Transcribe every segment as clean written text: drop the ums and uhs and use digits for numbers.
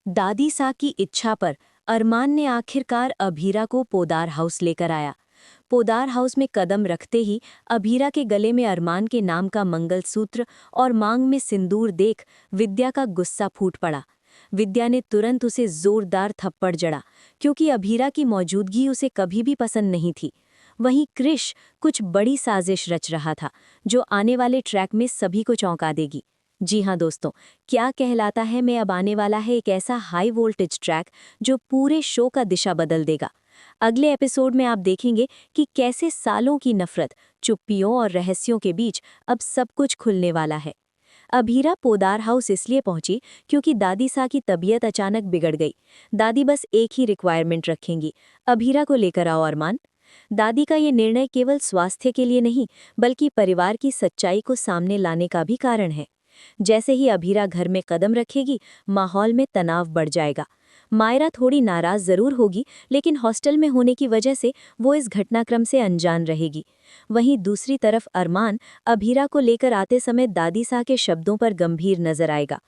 दादी सा की इच्छा पर अरमान ने आखिरकार अभीरा को पोदार हाउस लेकर आया। पोदार हाउस में कदम रखते ही अभीरा के गले में अरमान के नाम का मंगलसूत्र और मांग में सिंदूर देख विद्या का गुस्सा फूट पड़ा। विद्या ने तुरंत उसे जोरदार थप्पड़ जड़ा, क्योंकि अभीरा की मौजूदगी उसे कभी भी पसंद नहीं थी। वहीं कृष कुछ बड़ी साजिश रच रहा था, जो आने वाले ट्रैक में सभी को चौंका देगी। जी हाँ दोस्तों, क्या कहलाता है मैं अब आने वाला है एक ऐसा हाई वोल्टेज ट्रैक जो पूरे शो का दिशा बदल देगा। अगले एपिसोड में आप देखेंगे कि कैसे सालों की नफरत, चुप्पियों और रहस्यों के बीच अब सब कुछ खुलने वाला है। अभीरा पोदार हाउस इसलिए पहुंची क्योंकि दादी सा की तबीयत अचानक बिगड़ गई। दादी बस एक ही रिक्वायरमेंट रखेंगी, अभीरा को लेकर आओ अरमान। दादी का ये निर्णय केवल स्वास्थ्य के लिए नहीं, बल्कि परिवार की सच्चाई को सामने लाने का भी कारण है। जैसे ही अभीरा घर में कदम रखेगी, माहौल में तनाव बढ़ जाएगा। मायरा थोड़ी नाराज जरूर होगी, लेकिन हॉस्टल में होने की वजह से वो इस घटनाक्रम से अनजान रहेगी। वहीं दूसरी तरफ अरमान अभीरा को लेकर आते समय दादी सा के शब्दों पर गंभीर नजर आएगा।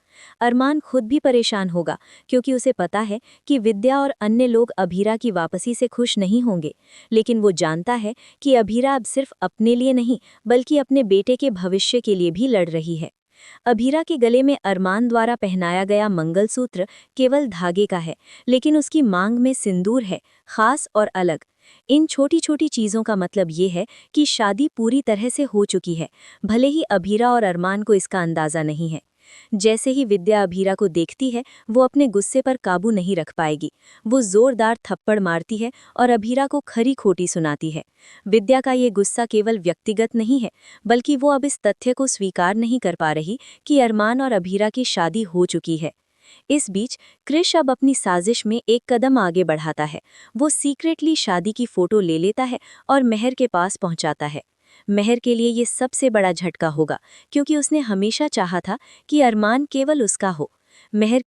अरमान खुद भी परेशान होगा, क्योंकि उसे पता है कि विद्या और अन्य लोग अभीरा की वापसी से खुश नहीं होंगे। लेकिन वो जानता है कि अभीरा अब सिर्फ अपने लिए नहीं, बल्कि अपने बेटे के भविष्य के लिए भी लड़ रही है। अभीरा के गले में अरमान द्वारा पहनाया गया मंगलसूत्र केवल धागे का है, लेकिन उसकी मांग में सिंदूर है, खास और अलग। इन छोटी छोटी चीजों का मतलब ये है कि शादी पूरी तरह से हो चुकी है, भले ही अभीरा और अरमान को इसका अंदाजा नहीं है। जैसे ही विद्या अभीरा को देखती है, वो अपने गुस्से पर काबू नहीं रख पाएगी। वो जोरदार थप्पड़ मारती है और अभीरा को खरी खोटी सुनाती है। विद्या का ये गुस्सा केवल व्यक्तिगत नहीं है, बल्कि वो अब इस तथ्य को स्वीकार नहीं कर पा रही कि अरमान और अभीरा की शादी हो चुकी है। इस बीच कृष अब अपनी साजिश में एक कदम आगे बढ़ाता है। वो सीक्रेटली शादी की फोटो ले लेता है और मेहर के पास पहुंचाता है। मेहर के लिए ये सबसे बड़ा झटका होगा, क्योंकि उसने हमेशा चाहा था कि अरमान केवल उसका हो। मेहर